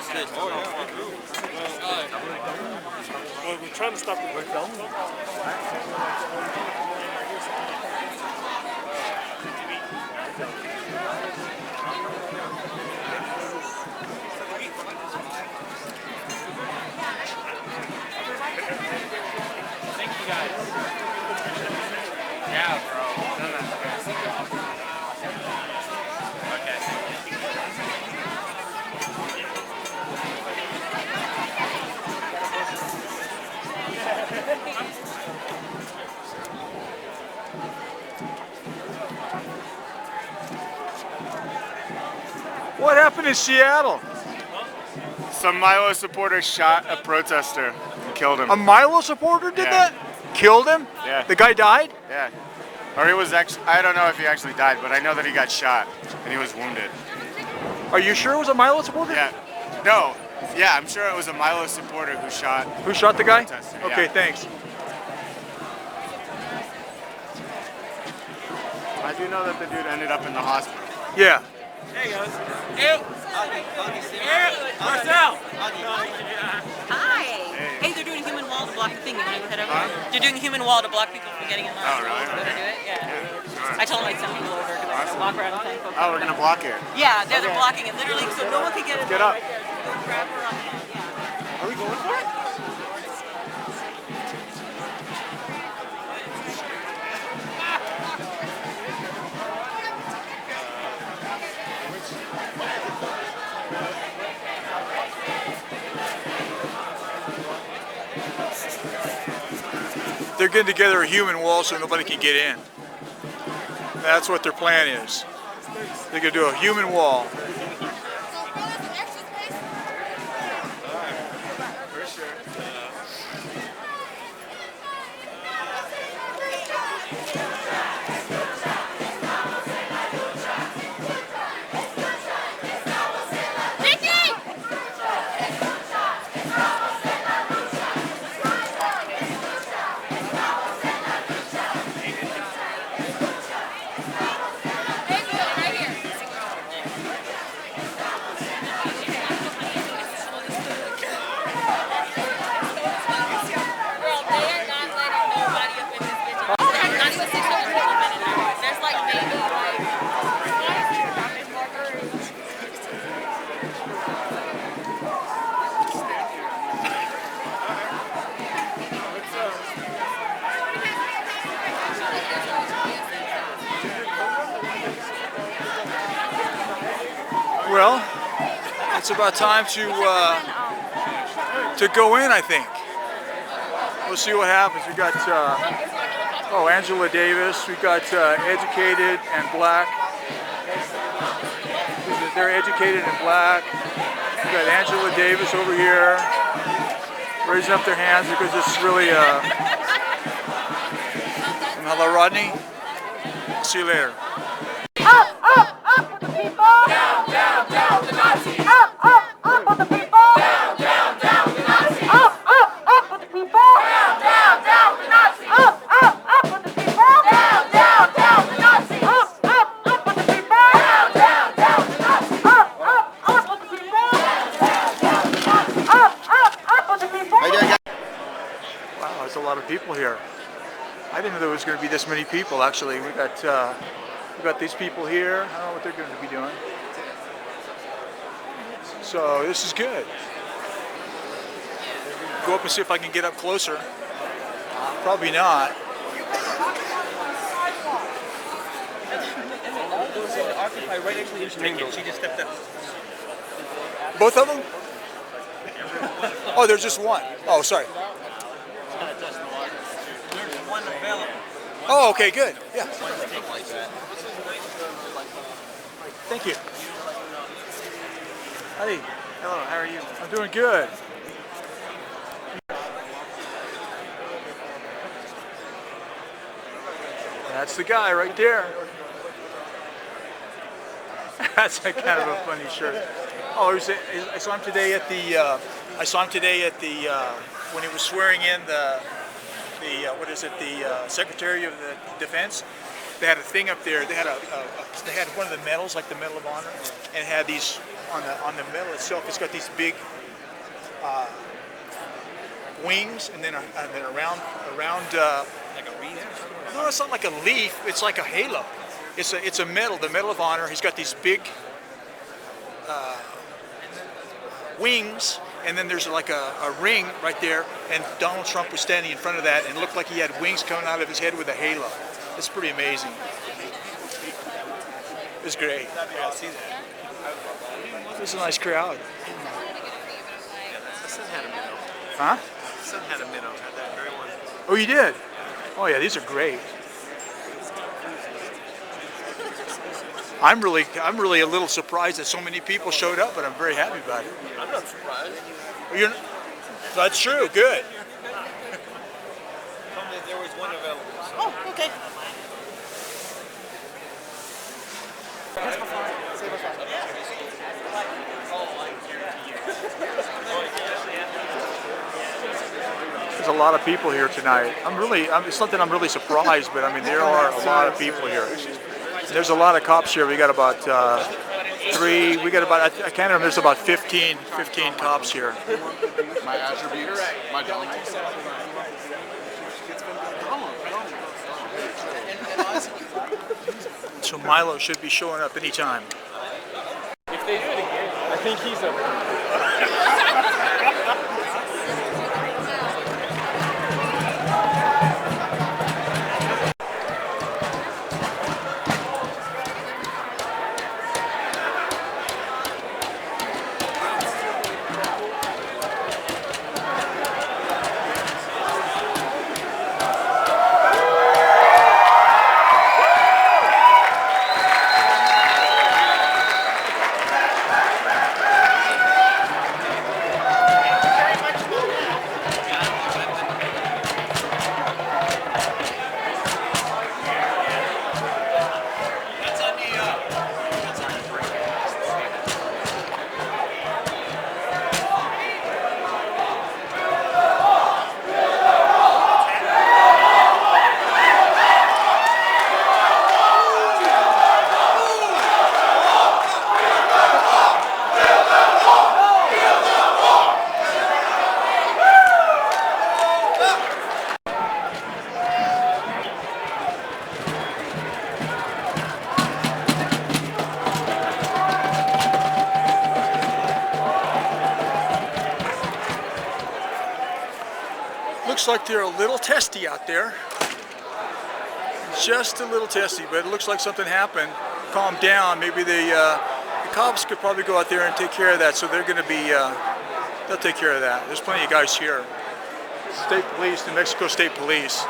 That's good. Well, we're trying to stop the Thank you guys. Yeah, bro. Okay. What happened in Seattle? Some Milo supporter shot a protester and killed him. A Milo supporter did Yeah. that? Killed him? Yeah. The guy died? Yeah. Or he was actually, I don't know if he actually died, but I know that he got shot and he was wounded. Are you sure it was a Milo supporter? Yeah. No. Yeah, I'm sure it was a Milo supporter who shot. Who shot the guy? Protester, Okay, yeah. thanks. I do know that the dude ended up in the hospital. Yeah. Hey guys. Hey. Marcel. Hi. Hey, they're doing a human wall to block the thing. You want to head over? They're doing a human wall to block people from getting in line. Oh, really? You want to do it? Yeah. Sure. I told them I'd send people over because I'm going to walk around and thank folks. Oh, we're gonna block it. Yeah, they're blocking it literally so no one can get in. Get up. Right there. Go grab her on the hand. Yeah. Are we going for it? They're getting together a human wall so nobody can get in. That's what their plan is. They're gonna do a human wall. Well, it's about time to go in, I think. We'll see what happens. We got Angela Davis. We got educated and black. They're educated and black. We got Angela Davis over here raising up their hands because it's really and hello, Rodney. See you later. Wow, there's a lot of people here. I didn't know there was going to be this many people. Actually, we got these people here. I don't know what they're going to be doing. So this is good. Go up and see if I can get up closer. Probably not. She just stepped up. Both of them? Oh, there's just one. Oh, sorry. There's one available. Oh, okay, good. Yeah. Thank you. Hey. Hello, how are you? I'm doing good. That's the guy right there. That's a kind of a funny shirt. Oh, I saw him today at the. When he was swearing in the Secretary of the Defense. they had a thing up there. They had they had one of the medals, like the Medal of Honor, and it had these on the medal itself. It's got these big wings, and then around. Like a wreath? No, it's not like a leaf. It's like a halo. It's a medal, the Medal of Honor. He's got these big wings, and then there's like a ring right there, and Donald Trump was standing in front of that, and it looked like he had wings coming out of his head with a halo. It's pretty amazing. It was great. Yeah, I'll see that. It was a nice crowd. The son had a minnow. Huh? The son had a minnow. Had that very one. Oh, you did? Oh yeah, these are great. I'm really a little surprised that so many people showed up, but I'm very happy about it. I'm not surprised. That's true. Good. Told me there was one available. So. Oh, okay. There's a lot of people here tonight. It's not that I'm really surprised, but I mean there are a lot of people here. There's a lot of cops here. We got about I can't remember, there's about 15 cops here. My attributes, my dominance. So Milo should be showing up anytime. If they do it again, I think he's a. Looks like they're a little testy out there. Just a little testy, but it looks like something happened. Calm down. Maybe the cops could probably go out there and take care of that. So they're going to be, they'll take care of that. There's plenty of guys here. State Police, New Mexico State Police.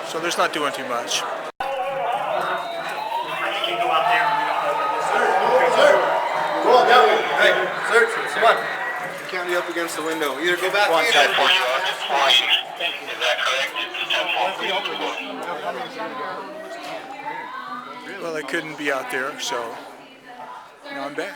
So they're not doing too much. Go on, that way. Hey, sir, come on. Count you up against the window. Either go back or Is that correct? Well, I couldn't be out there, so now I'm back.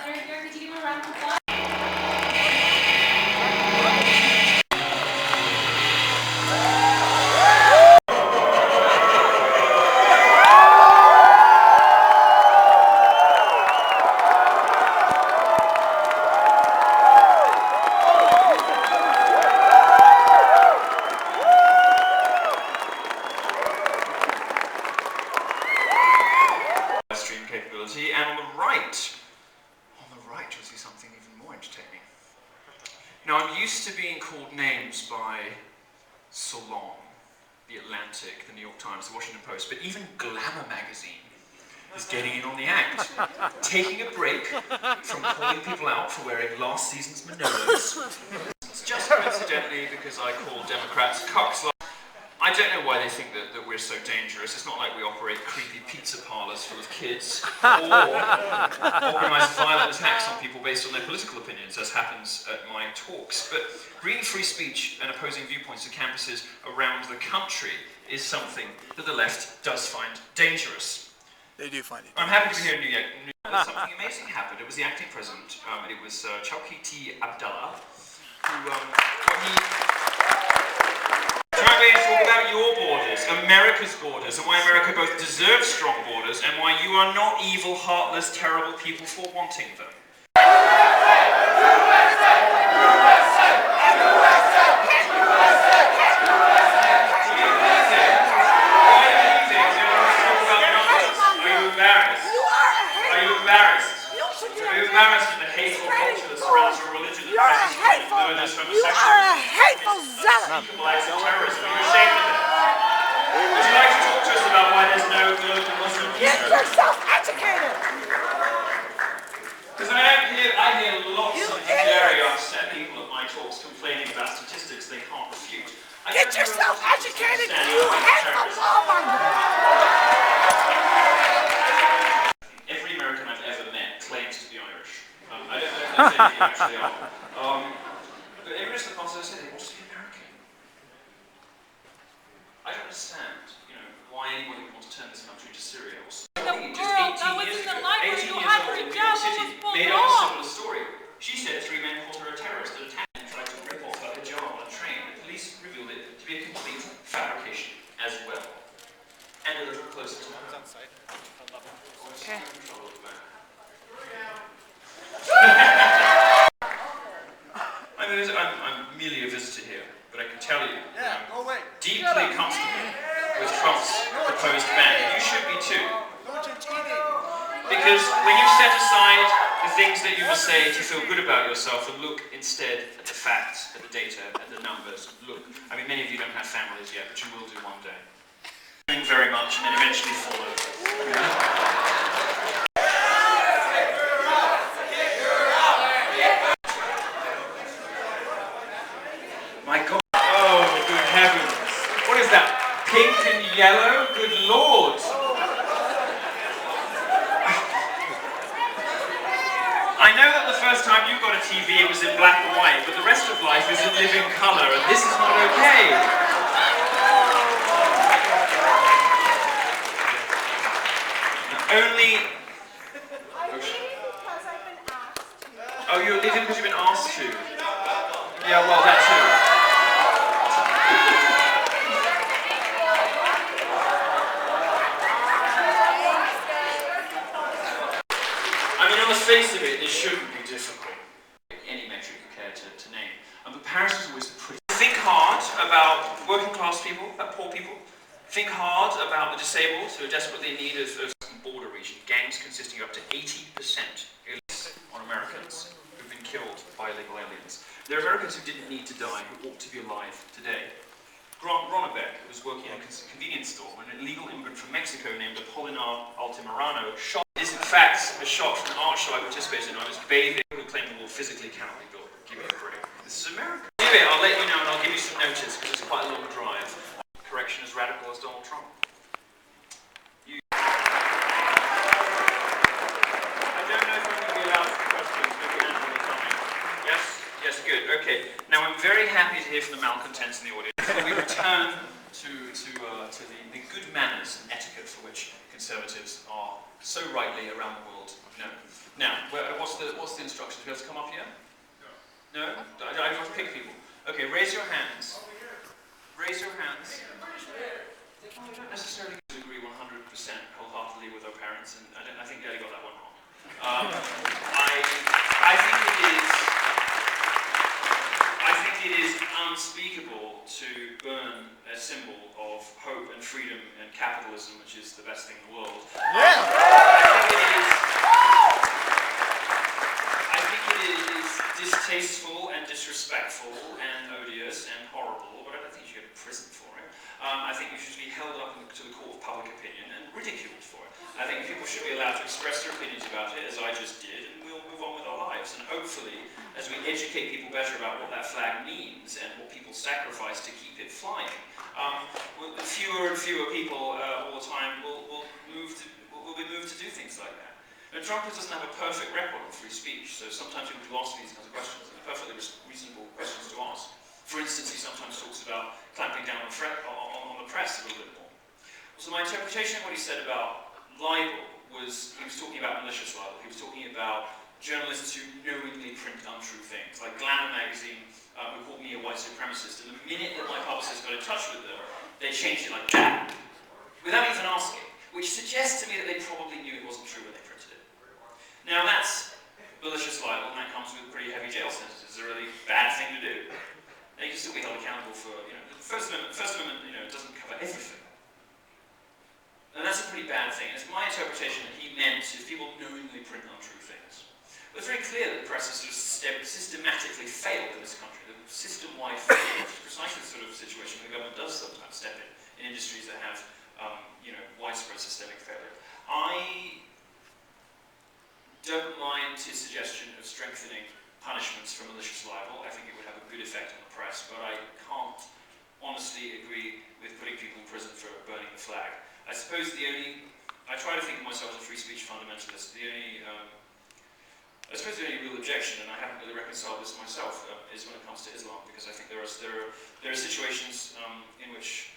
Livestream capability, and on the right you'll see something even more entertaining. Now, I'm used to being called names by Salon, The Atlantic, The New York Times, The Washington Post, but even Glamour magazine is getting in on the act, taking a break from calling people out for wearing last season's Manolos. It's just coincidentally because I call Democrats cucks. I don't know why they think that we're so dangerous. It's not like we operate creepy pizza parlors full of kids or organise violent attacks on people based on their political opinions, as happens at my talks. But bringing free speech and opposing viewpoints to campuses around the country is something that the left does find dangerous. They do find it. I'm happy to be here in New York. Something amazing happened. It was the acting president. It was Chowkhi T. Abdallah, who, when he... Try to talk about your borders, America's borders, and why America both deserves strong borders and why you are not evil, heartless, terrible people for wanting them. Embarrassed at the hateful culture that surrounds your religion and presses murders, homosexuals, unspeakable acts of terrorism. Are you ashamed of that? Would you like to talk to us about why there's no global Muslim peace? Get yourself educated! Because I hear lots of very upset people at my talks complaining about statistics they can't refute. Get yourself educated, you hateful lawmonger! Every American I've ever met claims to be Irish. I don't know if they actually are. But every rest of the past, I say they want to be American. I don't understand, why anybody would want to turn this country into Syria or something. Just 18 years ago, 18 years old in New York City, made up a similar story. She said 3 men called her a terrorist that attacked and tried to rip off her hijab on a train. The police revealed it to be a complete fabrication as well. And a little closer to home. Okay. I'm merely a visitor here, but I can tell you that I'm deeply comfortable with Trump's proposed ban. You should be too. Because when you set aside the things that you must say to feel good about yourself and look instead at the facts, at the data, at the numbers, many of you don't have families yet, but you will do one day. Doing very much and then eventually fall over. My God. Oh, good heavens. What is that? Pink and yellow? Good Lord. I know that the first time you got a TV it was in black and white, but the rest of life is in living colour, and this is not okay. Only... Oh, you're leaving because you've been asked to? Yeah, well, that too. On the face of it, this shouldn't be difficult. Any metric you care to name. But Paris is always the pretty. Think hard about working class people, about poor people. Think hard about the disabled who are desperately in need of border region. Gangs consisting of up to 80% on Americans who've been killed by illegal aliens. There are Americans who didn't need to die, who ought to be alive today. Grant Ronnebeck was working in a convenience store when an illegal immigrant from Mexico named Apolinar Altamirano shot. This is in fact a shot from an art show I participated in. I was bathing, who claimed the wall physically cannot be built. Give me a break. This is America. Anyway, I'll let you know and I'll give you some notice because it's quite a long drive. Correction as radical as Donald Trump. I don't know if I'm going to be allowed for questions. Maybe Andrew will tell me. Yes? Yes, good. Okay. Now I'm very happy to hear from the malcontents in the audience. We return to the good manners and etiquette for which conservatives are so rightly around the world known. Now, what's the instructions? Do we have to come up here? No? I have to pick people. Okay, raise your hands. Raise your hands. I don't necessarily agree 100% wholeheartedly with our parents, and I think Daddy got that one wrong. I think it is unspeakable to burn a symbol of hope and freedom and capitalism, which is the best thing in the world. I think it is distasteful and disrespectful and odious and horrible, but I don't think you should go to prison for it. I think you should be held up to the court of public opinion and ridiculed for it. I think people should be allowed to express their opinions about it, as I just did, and we'll move on with our lives. And hopefully, as we educate people better about what that flag means and what people sacrifice to keep it flying, fewer and fewer people all the time will be moved to do things like that. Now, Trump doesn't have a perfect record on free speech, so sometimes people do ask these kinds of questions, and they're perfectly reasonable questions to ask. For instance, he sometimes talks about clamping down on the press a little bit more. So my interpretation of what he said about libel was, he was talking about malicious libel. He was talking about journalists who knowingly print untrue things. Like Glamour magazine who called me a white supremacist, and the minute that my publicist got in touch with them, They changed it like that, without even asking, which suggests to me that they probably knew it wasn't true when they printed it. Now that's malicious libel, and that comes with pretty heavy jail sentences. It's a really bad thing to do. They can still be held accountable for, the First Amendment, doesn't cover everything. And that's a pretty bad thing. And it's my interpretation that he meant if people knowingly print untrue things. But it's very clear that the press has sort of systematically failed in this country. The system-wide failure is precisely the sort of situation where the government does sometimes step in industries that have, widespread systemic failure. I don't mind his suggestion of strengthening punishments for malicious libel. I think it would have a good effect on the press, but I can't honestly agree with putting people in prison for burning the flag. I suppose I try to think of myself as a free speech fundamentalist. I suppose the only real objection, and I haven't really reconciled this myself, is when it comes to Islam, because I think there are situations in which,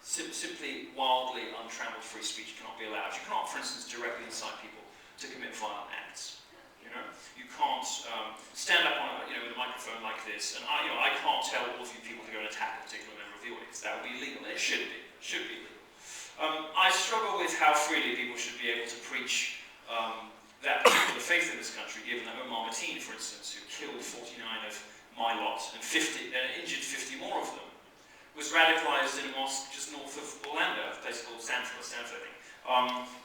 simply wildly untrammeled free speech cannot be allowed. You can't, for instance, directly incite people to commit violent acts. You can't stand up on with a microphone like this, and I can't tell all of you people to go and attack a particular member of the audience. That would be illegal, and it should be illegal. I struggle with how freely people should be able to preach that particular faith in this country, given that Omar Mateen, for instance, who killed 49 of my lot and injured 50 more of them, was radicalized in a mosque just north of Orlando, a place called Stanford, I think,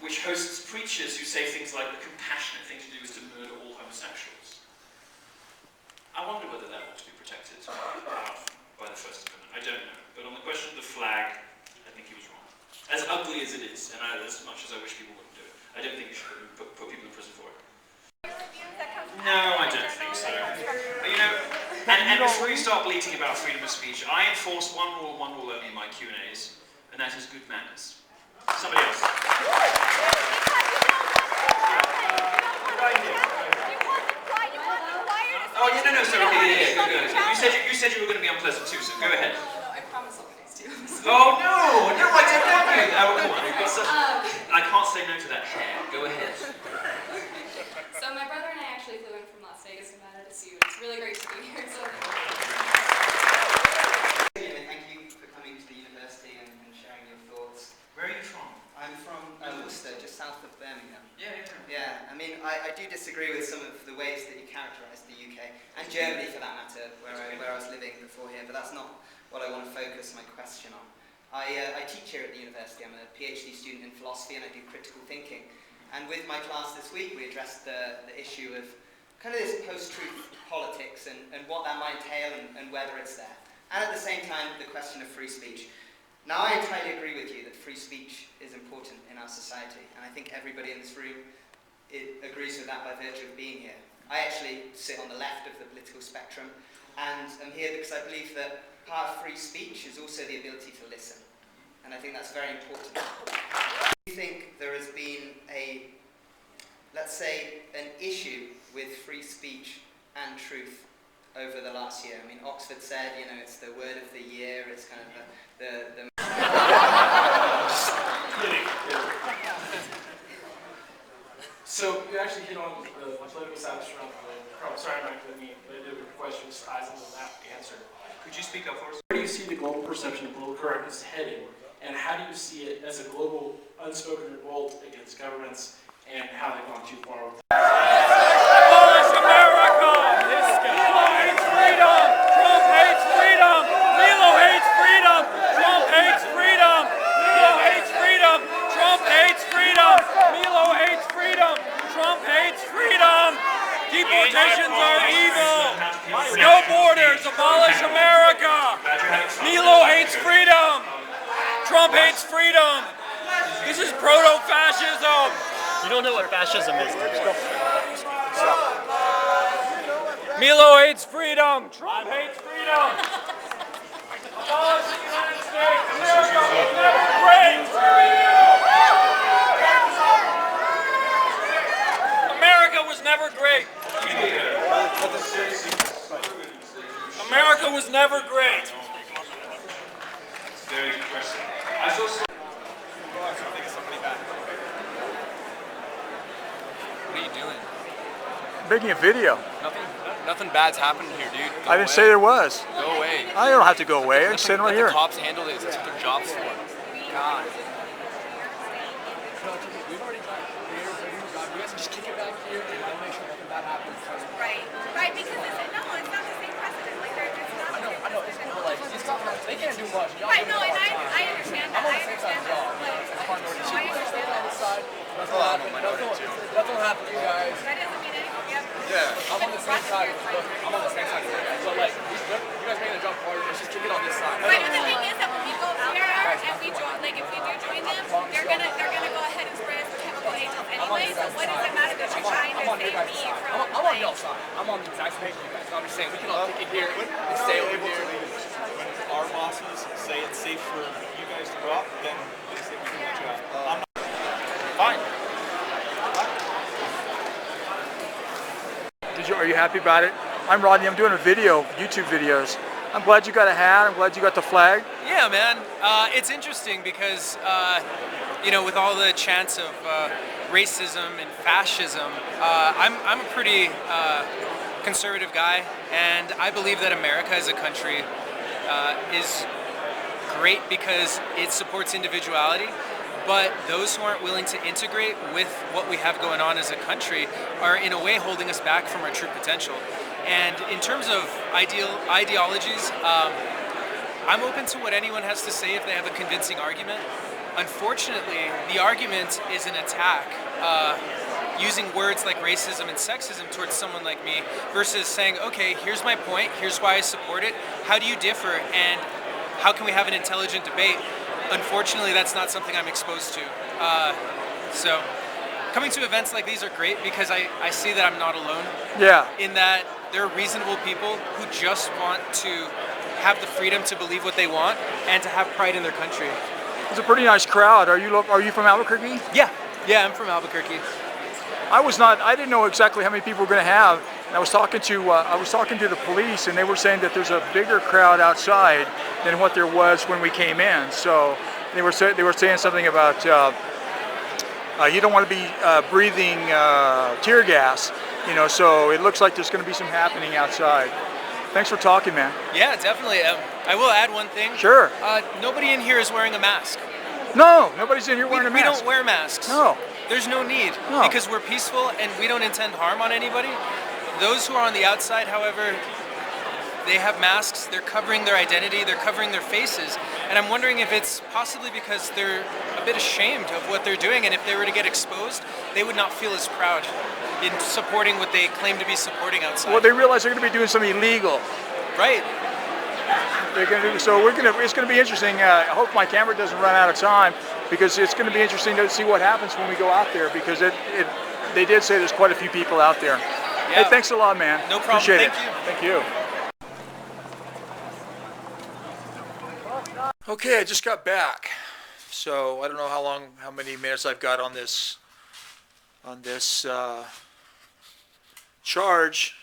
which hosts preachers who say things like the compassionate thing to do is to murder all homosexuals. I wonder whether that ought to be protected by the First Amendment. I don't know. But on the question of the flag, I think he was wrong. As ugly as it is, and as much as I wish people wouldn't do it, I don't think you should put people in prison for it. No, I don't think so. And before you start bleating about freedom of speech, I enforce one rule only in my Q&As, and that is good manners. Somebody else. Oh, yeah, no, sorry. Yeah, you said you were going to be unpleasant too, so go ahead. I promise I'll be nice to you. Oh, no, I didn't know you. Oh, come on. I can't say no to that hair. Go ahead. So my brother and I actually flew in from Las Vegas, Nevada to see you. It's really great to be here. So thank you for coming to the university and sharing your thoughts. Where are you from? I'm from Worcester, just south of Birmingham. Yeah. I mean, I do disagree with some of the ways that you characterise the UK, and Germany for that matter, where I was living before here, but that's not what I want to focus my question on. I teach here at the university. I'm a PhD student in philosophy and I do critical thinking. And with my class this week, we addressed the issue of kind of this post-truth politics and what that might entail and whether it's there. And at the same time, the question of free speech. Now, I entirely agree with you that free speech is important in our society, and I think everybody in this room agrees with that by virtue of being here. I actually sit on the left of the political spectrum, and I'm here because I believe that part of free speech is also the ability to listen, and I think that's very important. Do you think there has been let's say, an issue with free speech and truth over the last year? I mean, Oxford said, it's the word of the year, it's kind of the So you actually hit on the political side around the sorry, Mike, I did a question just ties into that answer. Could you speak up for us? Where do you see the global perception of political correctness heading, and how do you see it as a global unspoken revolt against governments, and how they've gone too far with that? Abolish America! Milo hates freedom! Trump hates freedom! Milo hates freedom! Trump hates freedom! Milo hates freedom! Trump hates freedom! Milo hates freedom! Trump hates freedom! Deportations are evil! No borders! Abolish America! Milo hates freedom! Trump hates freedom! This is proto-fascism! You don't know what fascism is, do you? Milo hates freedom! Trump hates freedom! Abolish the United States! America was never great! America was never great! America was never great! Very good question. I saw some... Making a video. Nothing. Nothing bad's happening here, dude. Go I didn't away. say there was. Go away. I don't have to go away. I'm sitting right Let here. the cops handle it. That's what their job's for. God. We've already got here. You guys just kick it back here and I'll make sure nothing bad happens. Right, right, because it's not the same precedent. Like, it's not. I know. But like, these cops, they can't do much. Right, no, and I understand that. I understand that. I understand that. Nothing will happen to you guys. That doesn't mean anything. Yeah. I'm on the same side. Look, I'm on the same side. So like, you guys made a jump forward. Let's just kick it on this side. Right, but the thing is that when we go here and we join, like if we do join them, they're gonna go ahead and spray us with chemical agents anyway. So what does it matter that you're trying to save me from? I'm on y'all's side. I'm on the exact same page with you guys. So I'm just saying we can all kick it here and stay over here. When our bosses say it's safe for you guys to go out, then they say we can let you out. I'm not. Fine. Are you happy about it? I'm Rodney. I'm doing a video, YouTube videos. I'm glad you got a hat. I'm glad you got the flag. Yeah, man. It's interesting because, you know, with all the chants of racism and fascism, I'm a pretty conservative guy, and I believe that America as a country is great because it supports individuality. But those who aren't willing to integrate with what we have going on as a country are in a way holding us back from our true potential. And in terms of ideologies, I'm open to what anyone has to say if they have a convincing argument. Unfortunately, the argument is an attack, using words like racism and sexism towards someone like me versus saying, okay, here's my point, here's why I support it, how do you differ, and how can we have an intelligent debate? Unfortunately, that's not something I'm exposed to. So coming to events like these are great because I see that I'm not alone. Yeah. In that there are reasonable people who just want to have the freedom to believe what they want and to have pride in their country. It's a pretty nice crowd. Are you from Albuquerque? Yeah, I'm from Albuquerque. I didn't know exactly how many people we're going to have. And I was talking to the police, and they were saying that there's a bigger crowd outside than what there was when we came in. So they were saying something about you don't want to be breathing tear gas, you know. So it looks like there's going to be some happening outside. Thanks for talking, man. Yeah, definitely. I will add one thing. Sure. Nobody in here is wearing a mask. No, nobody's in here wearing a mask. We don't wear masks. No. There's no need No. because we're peaceful and we don't intend harm on anybody. Those who are on the outside, however, they have masks, they're covering their identity, they're covering their faces, and I'm wondering if it's possibly because they're a bit ashamed of what they're doing, and if they were to get exposed, they would not feel as proud in supporting what they claim to be supporting outside. Well, they realize they're going to be doing something illegal. Right. It's going to be interesting. I hope my camera doesn't run out of time because it's going to be interesting to see what happens when we go out there because they did say there's quite a few people out there. Yeah. Hey, thanks a lot, man. No problem. Appreciate it. Thank you. Thank you. Okay, I just got back, so I don't know how many minutes I've got on this charge.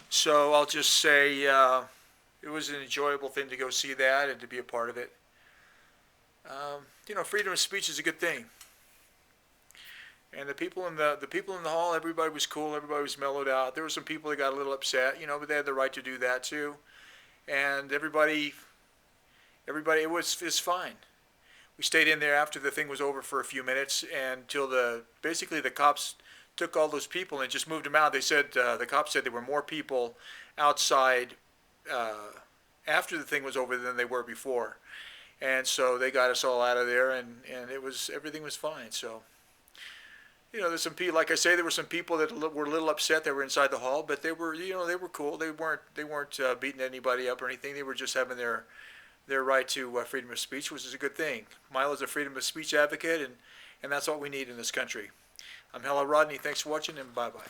So I'll just say it was an enjoyable thing to go see that and to be a part of it. You know, freedom of speech is a good thing. And the people in the hall, everybody was cool. Everybody was mellowed out. There were some people that got a little upset, you know, but they had the right to do that too. And everybody, it's fine. We stayed in there after the thing was over for a few minutes, and until basically the cops took all those people and just moved them out. They said the cops said there were more people outside after the thing was over than they were before, and so they got us all out of there, and everything was fine. So. You know, there's some people, like I say, there were some people that were a little upset that were inside the hall, but they were, you know, they were cool. They weren't beating anybody up or anything. They were just having their right to freedom of speech, which is a good thing. Milo's a freedom of speech advocate, and that's what we need in this country. I'm Hello Rodney. Thanks for watching, and bye-bye.